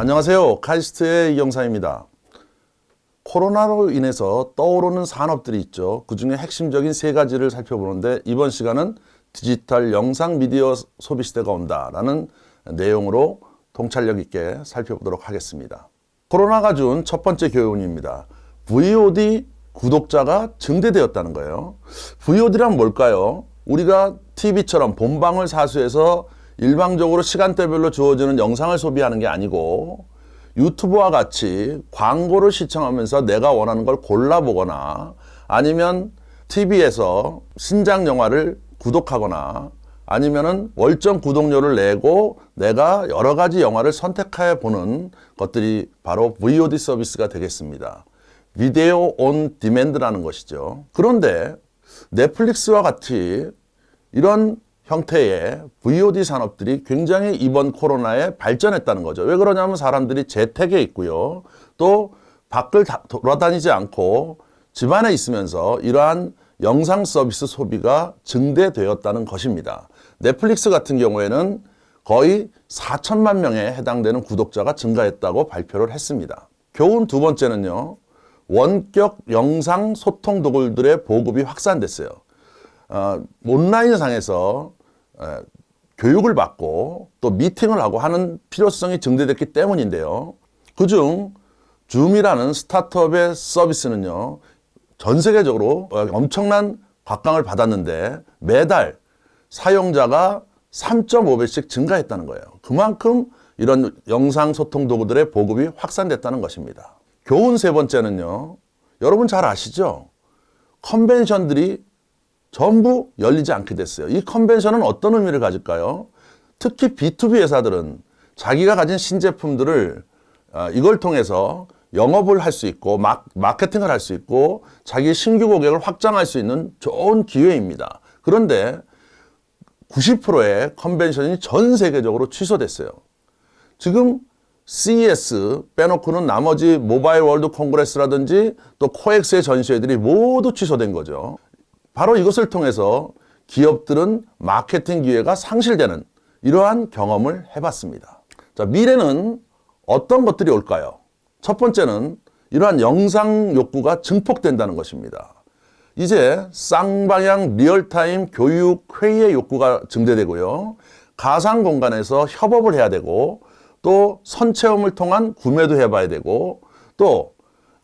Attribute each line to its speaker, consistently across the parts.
Speaker 1: 안녕하세요. 카이스트의 이경사입니다. 코로나로 인해서 떠오르는 산업들이 있죠. 그중에 핵심적인 세 가지를 살펴보는데 이번 시간은 디지털 영상 미디어 소비 시대가 온다라는 내용으로 통찰력 있게 살펴보도록 하겠습니다. 코로나가 준 첫 번째 교훈입니다. VOD 구독자가 증대되었다는 거예요. VOD란 뭘까요? 우리가 TV처럼 본방을 사수해서 일방적으로 시간대별로 주어지는 영상을 소비하는 게 아니고 유튜브와 같이 광고를 시청하면서 내가 원하는 걸 골라보거나 아니면 TV에서 신작 영화를 구독하거나 아니면은 월정 구독료를 내고 내가 여러 가지 영화를 선택해 보는 것들이 바로 VOD 서비스가 되겠습니다. 비디오 온 디맨드라는 것이죠. 그런데 넷플릭스와 같이 이런 형태의 VOD 산업들이 굉장히 이번 코로나에 발전했다는 거죠. 왜 그러냐면 사람들이 재택에 있고요. 또 밖을 돌아다니지 않고 집안에 있으면서 이러한 영상 서비스 소비가 증대되었다는 것입니다. 넷플릭스 같은 경우에는 거의 4천만 명에 해당되는 구독자가 증가했다고 발표를 했습니다. 교훈 두 번째는요. 원격 영상 소통 도구들의 보급이 확산됐어요. 온라인상에서 교육을 받고 또 미팅을 하고 하는 필요성이 증대됐기 때문인데요. 그중 줌이라는 스타트업의 서비스는요. 전 세계적으로 엄청난 곽강을 받았는데 매달 사용자가 3.5배씩 증가했다는 거예요. 그만큼 이런 영상 소통 도구들의 보급이 확산됐다는 것입니다. 교훈 세 번째는요. 여러분 잘 아시죠? 컨벤션들이 전부 열리지 않게 됐어요. 이 컨벤션은 어떤 의미를 가질까요? 특히 B2B 회사들은 자기가 가진 신제품들을 이걸 통해서 영업을 할 수 있고 마케팅을 할 수 있고 자기 신규 고객을 확장할 수 있는 좋은 기회입니다. 그런데 90%의 컨벤션이 전 세계적으로 취소됐어요. 지금 CES 빼놓고는 나머지 모바일 월드 콩그레스라든지 또 코엑스의 전시회들이 모두 취소된 거죠. 바로 이것을 통해서 기업들은 마케팅 기회가 상실되는 이러한 경험을 해봤습니다. 자, 미래는 어떤 것들이 올까요? 첫 번째는 이러한 영상 욕구가 증폭된다는 것입니다. 이제 쌍방향 리얼타임 교육 회의의 욕구가 증대되고요. 가상 공간에서 협업을 해야 되고 또 선체험을 통한 구매도 해봐야 되고 또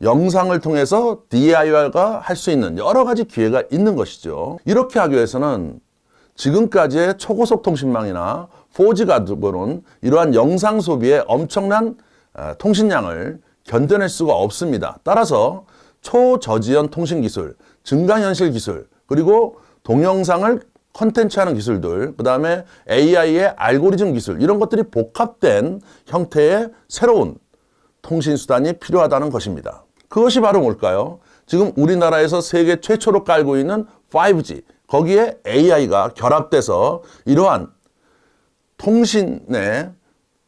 Speaker 1: 영상을 통해서 DIY가 할 수 있는 여러 가지 기회가 있는 것이죠. 이렇게 하기 위해서는 지금까지의 초고속 통신망이나 4G 가지고는 이러한 영상 소비의 엄청난 통신량을 견뎌낼 수가 없습니다. 따라서 초저지연 통신 기술, 증강현실 기술, 그리고 동영상을 컨텐츠하는 기술들, 그 다음에 AI의 알고리즘 기술 이런 것들이 복합된 형태의 새로운 통신수단이 필요하다는 것입니다. 그것이 바로 뭘까요? 지금 우리나라에서 세계 최초로 깔고 있는 5G, 거기에 AI가 결합돼서 이러한 통신의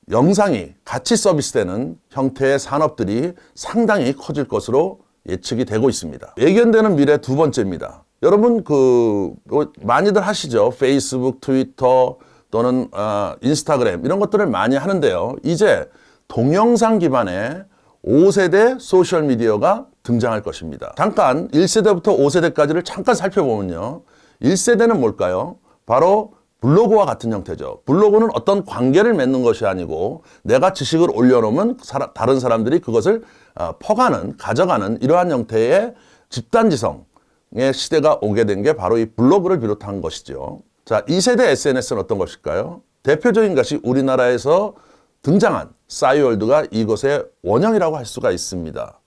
Speaker 1: 영상이 같이 서비스되는 형태의 산업들이 상당히 커질 것으로 예측이 되고 있습니다. 예견되는 미래 두 번째입니다. 여러분 많이들 하시죠. 페이스북, 트위터 또는 인스타그램 이런 것들을 많이 하는데요. 이제 동영상 기반의 5세대 소셜미디어가 등장할 것입니다. 잠깐 1세대부터 5세대까지를 잠깐 살펴보면요. 1세대는 뭘까요? 바로 블로그와 같은 형태죠. 블로그는 어떤 관계를 맺는 것이 아니고 내가 지식을 올려놓으면 다른 사람들이 그것을 퍼가는, 가져가는 이러한 형태의 집단지성의 시대가 오게 된 게 바로 이 블로그를 비롯한 것이죠. 자, 2세대 SNS는 어떤 것일까요? 대표적인 것이 우리나라에서 등장한 싸이월드가 이것의 원형이라고 할 수가 있습니다.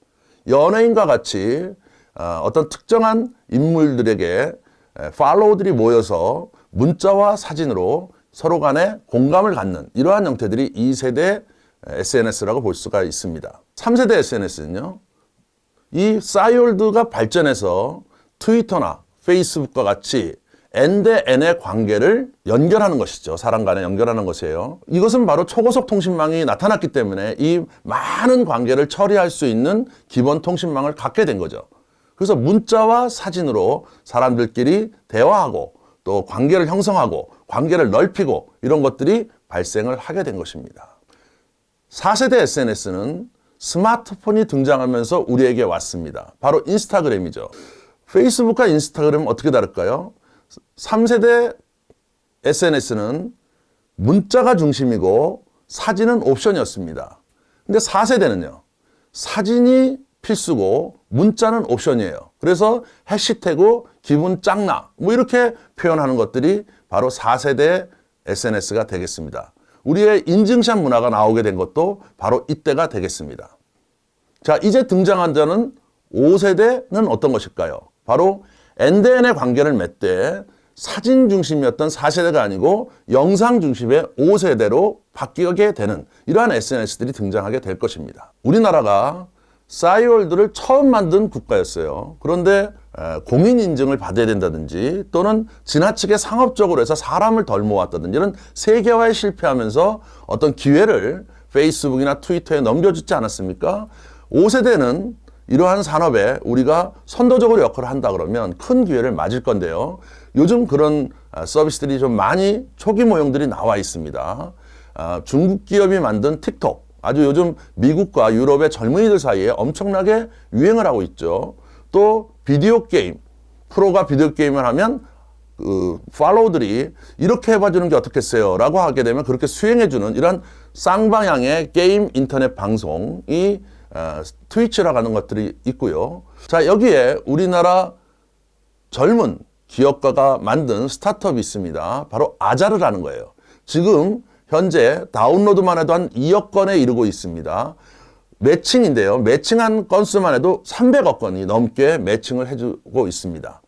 Speaker 1: 연예인과 같이 어떤 특정한 인물들에게 팔로워들이 모여서 문자와 사진으로 서로 간에 공감을 갖는 이러한 형태들이 2세대 SNS라고 볼 수가 있습니다. 3세대 SNS는요. 이 싸이월드가 발전해서 트위터나 페이스북과 같이 N대 N의 관계를 연결하는 것이죠. 사람 간에 연결하는 것이에요. 이것은 바로 초고속 통신망이 나타났기 때문에 이 많은 관계를 처리할 수 있는 기본 통신망을 갖게 된 거죠. 그래서 문자와 사진으로 사람들끼리 대화하고 또 관계를 형성하고 관계를 넓히고 이런 것들이 발생을 하게 된 것입니다. 4세대 SNS는 스마트폰이 등장하면서 우리에게 왔습니다. 바로 인스타그램이죠. 페이스북과 인스타그램은 어떻게 다를까요? 3세대 SNS는 문자가 중심이고 사진은 옵션이었습니다. 근데 4세대는요. 사진이 필수고 문자는 옵션이에요. 그래서 해시태그 기분 짱나 뭐 이렇게 표현하는 것들이 바로 4세대 SNS가 되겠습니다. 우리의 인증샷 문화가 나오게 된 것도 바로 이때가 되겠습니다. 자, 이제 등장한 자는 5세대는 어떤 것일까요? 바로 NDN의 관계를 맺되 사진 중심이었던 4세대가 아니고 영상 중심의 5세대로 바뀌게 되는 이러한 SNS들이 등장하게 될 것입니다. 우리나라가 싸이월드를 처음 만든 국가였어요. 그런데 공인 인증을 받아야 된다든지 또는 지나치게 상업적으로 해서 사람을 덜 모았다든지 이런 세계화에 실패하면서 어떤 기회를 페이스북이나 트위터에 넘겨주지 않았습니까? 5세대는 이러한 산업에 우리가 선도적으로 역할을 한다 그러면 큰 기회를 맞을 건데요. 요즘 그런 서비스들이 좀 많이 초기 모형들이 나와 있습니다. 중국 기업이 만든 틱톡, 아주 요즘 미국과 유럽의 젊은이들 사이에 엄청나게 유행을 하고 있죠. 또 비디오 게임, 프로가 비디오 게임을 하면 팔로우들이 이렇게 해봐주는 게 어떻겠어요? 라고 하게 되면 그렇게 수행해주는 이런 쌍방향의 게임 인터넷 방송이 트위치라고 하는 것들이 있고요. 자, 여기에 우리나라 젊은 기업가가 만든 스타트업이 있습니다. 바로 아자르라는 거예요. 지금 현재 다운로드만 해도 한 2억 건에 이르고 있습니다. 매칭인데요. 매칭한 건수만 해도 300억 건이 넘게 매칭을 해주고 있습니다.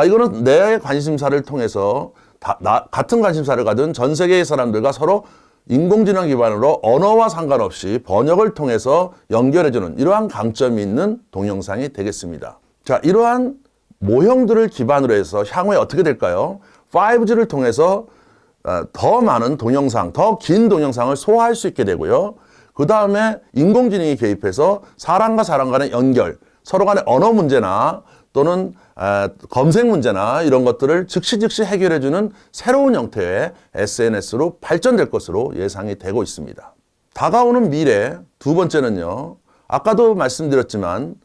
Speaker 1: 이거는 내 관심사를 통해서 같은 관심사를 가진 전 세계의 사람들과 서로 인공지능 기반으로 언어와 상관없이 번역을 통해서 연결해주는 이러한 강점이 있는 동영상이 되겠습니다. 자, 이러한 모형들을 기반으로 해서 향후에 어떻게 될까요? 5G를 통해서 더 많은 동영상, 더 긴 동영상을 소화할 수 있게 되고요. 그 다음에 인공지능이 개입해서 사람과 사람 간의 연결, 서로 간의 언어 문제나 또는 검색 문제나 이런 것들을 즉시 해결해주는 새로운 형태의 SNS로 발전될 것으로 예상이 되고 있습니다. 다가오는 미래, 두 번째는요. 아까도 말씀드렸지만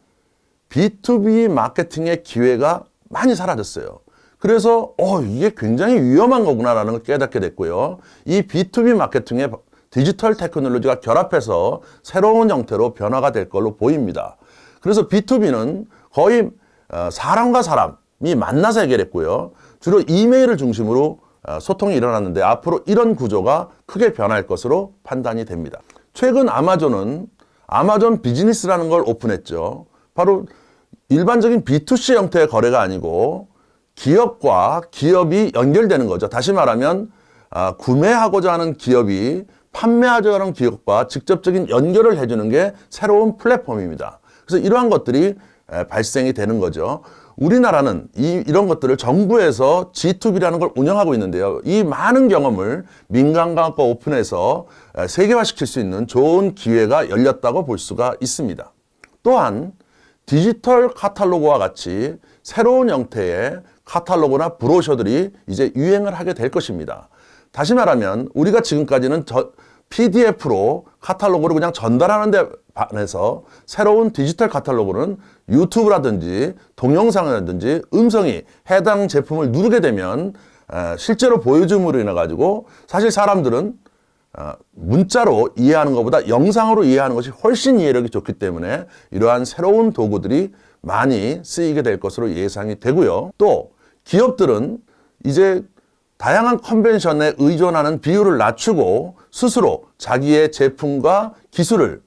Speaker 1: B2B 마케팅의 기회가 많이 사라졌어요. 그래서 이게 굉장히 위험한 거구나라는 걸 깨닫게 됐고요. 이 B2B 마케팅의 디지털 테크놀로지가 결합해서 새로운 형태로 변화가 될 걸로 보입니다. 그래서 B2B는 거의 사람과 사람이 만나서 해결했고요. 주로 이메일을 중심으로 소통이 일어났는데 앞으로 이런 구조가 크게 변할 것으로 판단이 됩니다. 최근 아마존은 아마존 비즈니스라는 걸 오픈했죠. 바로 일반적인 B2C 형태의 거래가 아니고 기업과 기업이 연결되는 거죠. 다시 말하면 구매하고자 하는 기업이 판매하고자 하는 기업과 직접적인 연결을 해주는 게 새로운 플랫폼입니다. 그래서 이러한 것들이 발생이 되는 거죠. 우리나라는 이런 것들을 정부에서 G2B라는 걸 운영하고 있는데요. 이 많은 경험을 민간과 오픈해서 세계화시킬 수 있는 좋은 기회가 열렸다고 볼 수가 있습니다. 또한 디지털 카탈로그와 같이 새로운 형태의 카탈로그나 브로셔들이 이제 유행을 하게 될 것입니다. 다시 말하면 우리가 지금까지는 PDF로 카탈로그를 그냥 전달하는 데 반해서 새로운 디지털 카탈로그는 유튜브라든지 동영상이라든지 음성이 해당 제품을 누르게 되면 실제로 보여줌으로 인해 가지고 사실 사람들은 문자로 이해하는 것보다 영상으로 이해하는 것이 훨씬 이해력이 좋기 때문에 이러한 새로운 도구들이 많이 쓰이게 될 것으로 예상이 되고요. 또 기업들은 이제 다양한 컨벤션에 의존하는 비율을 낮추고 스스로 자기의 제품과 기술을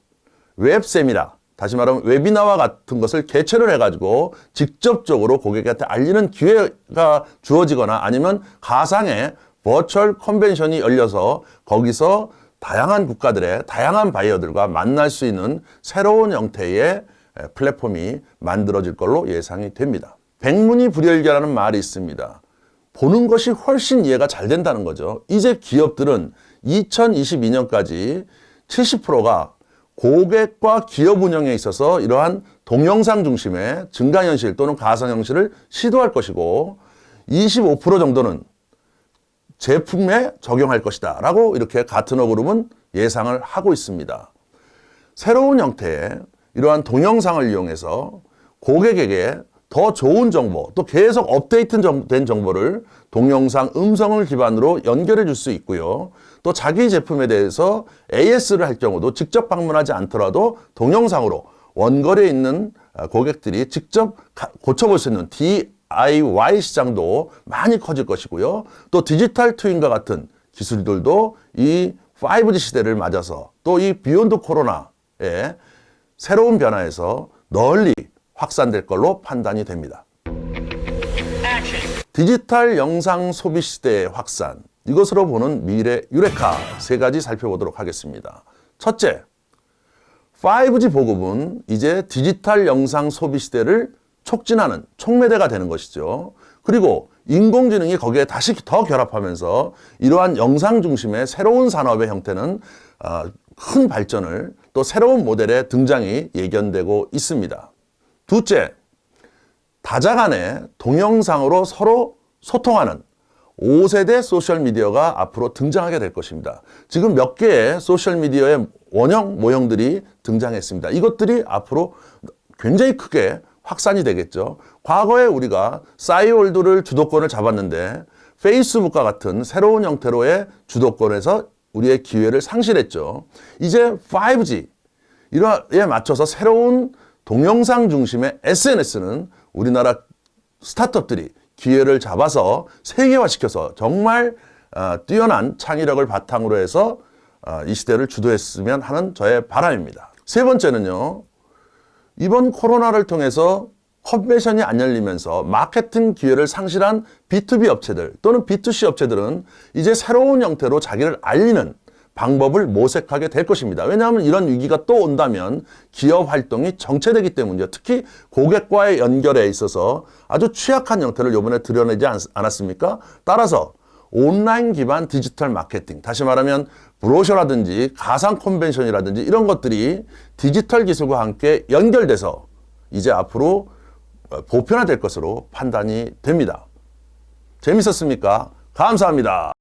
Speaker 1: 웹세미나, 다시 말하면 웨비나와 같은 것을 개최를 해가지고 직접적으로 고객한테 알리는 기회가 주어지거나 아니면 가상의 버추얼 컨벤션이 열려서 거기서 다양한 국가들의 다양한 바이어들과 만날 수 있는 새로운 형태의 플랫폼이 만들어질 걸로 예상이 됩니다. 백문이 불여일견이라는 말이 있습니다. 보는 것이 훨씬 이해가 잘 된다는 거죠. 이제 기업들은 2022년까지 70%가 고객과 기업 운영에 있어서 이러한 동영상 중심의 증강현실 또는 가상현실을 시도할 것이고 25% 정도는 제품에 적용할 것이다 라고 이렇게 가트너그룹은 예상을 하고 있습니다. 새로운 형태의 이러한 동영상을 이용해서 고객에게 더 좋은 정보, 또 계속 업데이트된 정보를 동영상, 음성을 기반으로 연결해 줄 수 있고요. 또 자기 제품에 대해서 AS를 할 경우도 직접 방문하지 않더라도 동영상으로 원거리에 있는 고객들이 직접 고쳐볼 수 있는 DIY 시장도 많이 커질 것이고요. 또 디지털 트윈과 같은 기술들도 이 5G 시대를 맞아서 또 이 비욘드 코로나의 새로운 변화에서 널리 확산될 걸로 판단이 됩니다. 디지털 영상 소비 시대의 확산, 이것으로 보는 미래 유레카 세 가지 살펴보도록 하겠습니다. 첫째, 5G 보급은 이제 디지털 영상 소비 시대를 촉진하는 촉매대가 되는 것이죠. 그리고 인공지능이 거기에 다시 더 결합하면서 이러한 영상 중심의 새로운 산업의 형태는 큰 발전을, 또 새로운 모델의 등장이 예견되고 있습니다. 둘째, 다자 간에 동영상으로 서로 소통하는 5세대 소셜미디어가 앞으로 등장하게 될 것입니다. 지금 몇 개의 소셜미디어의 원형 모형들이 등장했습니다. 이것들이 앞으로 굉장히 크게 확산이 되겠죠. 과거에 우리가 싸이월드를 주도권을 잡았는데 페이스북과 같은 새로운 형태로의 주도권에서 우리의 기회를 상실했죠. 이제 5G 이에 맞춰서 새로운 동영상 중심의 SNS는 우리나라 스타트업들이 기회를 잡아서 세계화시켜서 정말 뛰어난 창의력을 바탕으로 해서 이 시대를 주도했으면 하는 저의 바람입니다. 세 번째는요, 이번 코로나를 통해서 컨벤션이 안 열리면서 마케팅 기회를 상실한 B2B 업체들 또는 B2C 업체들은 이제 새로운 형태로 자기를 알리는 방법을 모색하게 될 것입니다. 왜냐하면 이런 위기가 또 온다면 기업 활동이 정체되기 때문이죠. 특히 고객과의 연결에 있어서 아주 취약한 형태를 이번에 드러내지 않았습니까? 따라서 온라인 기반 디지털 마케팅, 다시 말하면 브로셔라든지 가상 컨벤션이라든지 이런 것들이 디지털 기술과 함께 연결돼서 이제 앞으로 보편화될 것으로 판단이 됩니다. 재밌었습니까? 감사합니다.